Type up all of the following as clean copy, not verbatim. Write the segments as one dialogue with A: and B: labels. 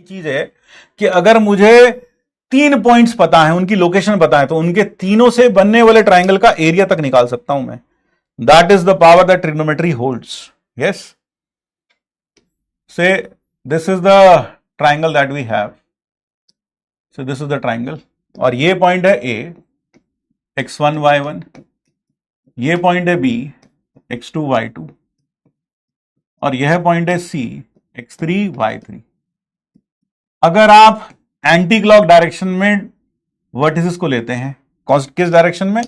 A: चीज है कि अगर मुझे 3 पॉइंट्स पता है, उनकी लोकेशन पता है, तो उनके तीनों से बनने वाले ट्राइंगल का एरिया तक निकाल सकता हूं मैं. That is the power that trigonometry holds. Yes, say this is the triangle that we have. So this is the triangle, और ये पॉइंट है ए, x1 y1, ये पॉइंट है बी, x2 y2, और यह पॉइंट है सी, x3 y3. अगर आप एंटी क्लॉक डायरेक्शन में वर्टिसेस को लेते हैं, किस डायरेक्शन में?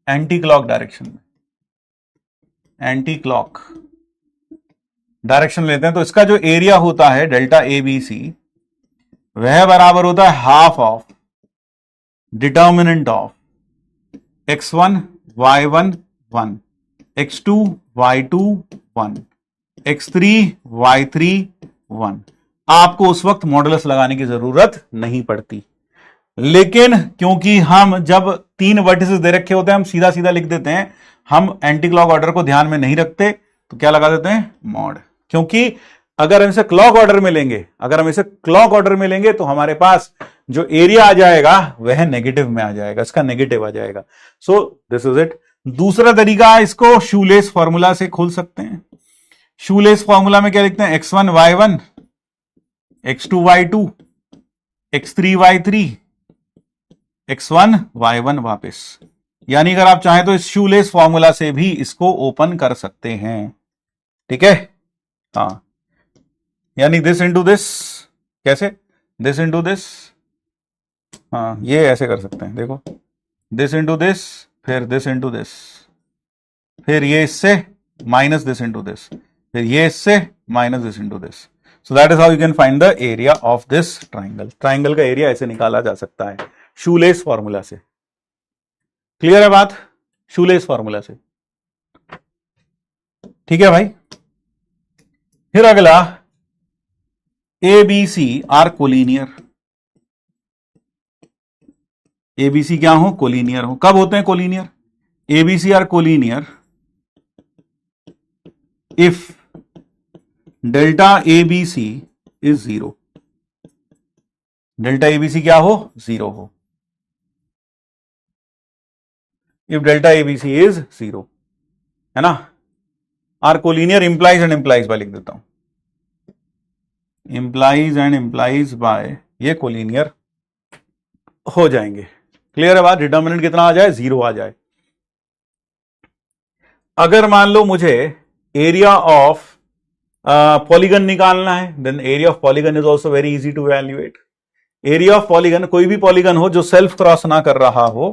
A: एंटी क्लॉक डायरेक्शन में. एंटी क्लॉक डायरेक्शन लेते हैं तो इसका जो एरिया होता है डेल्टा ए बी सी, वह बराबर होता है half of determinant of x1 y1 1, x2 y2 1, x3 y3 1. आपको उस वक्त मॉडुलस लगाने की जरूरत नहीं पड़ती, लेकिन क्योंकि हम जब 3 वर्टिसेस दे रखे होते हैं हम सीधा सीधा लिख देते हैं, हम एंटी क्लॉक ऑर्डर को ध्यान में नहीं रखते, तो क्या लगा देते हैं? मॉड. क्योंकि अगर हम इसे क्लॉक ऑर्डर में लेंगे तो हमारे पास जो एरिया आ जाएगा वह नेगेटिव में आ जाएगा, इसका नेगेटिव आ जाएगा. सो दिस इज इट. दूसरा तरीका, इसको शूलेस फॉर्मूला से खोल सकते हैं. शूलेस फॉर्मूला में क्या लिखते हैं? x1 y1, x2 y2, x3 y3, x1 y1 वापस. यानी अगर आप चाहें तो इस शूलेस फॉर्मूला से भी इसको ओपन कर सकते हैं. ठीक है? हाँ, यानी दिस इंटू दिस. कैसे? This into this. हाँ, ये ऐसे कर सकते हैं. देखो, दिस इंटू दिस, फिर दिस इंटू दिस, फिर ये इससे माइनस दिस इंटू दिस, फिर ये इससे minus this into this. So that is how you can find the area of this triangle. Triangle का एरिया ऐसे निकाला जा सकता है शूलेस फॉर्मूला से. क्लियर है बात? शूलेस फॉर्मूला से. ठीक है भाई. फिर अगला, A B C are collinear. ABC क्या हो? कोलिनियर हो. कब होते हैं collinear? ABC are collinear if delta ABC is 0. Delta ABC क्या हो? 0 हो. इफ डेल्टा एबीसी इज 0, है ना. Are collinear implies and implies by लिख देता हूं. इंप्लाइज एंड इंप्लाइज बाय, ये कोलिनियर हो जाएंगे. क्लियर है बात? डिटर्मिनेंट कितना आ जाए? 0 आ जाए. अगर मान लो मुझे एरिया ऑफ पॉलीगन निकालना है, then area of polygon is also very easy to evaluate. Area of polygon, कोई भी पॉलीगन हो जो सेल्फ क्रॉस ना कर रहा हो,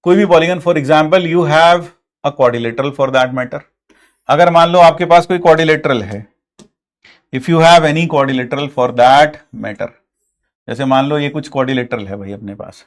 A: कोई भी polygon. For example, you have a quadrilateral for that matter. अगर मान लो आपके पास कोई क्वाड्रिलेटरल है, if you have any quadrilateral for that matter, जैसे मान लो ये कुछ क्वाड्रिलेटरल है भाई अपने पास,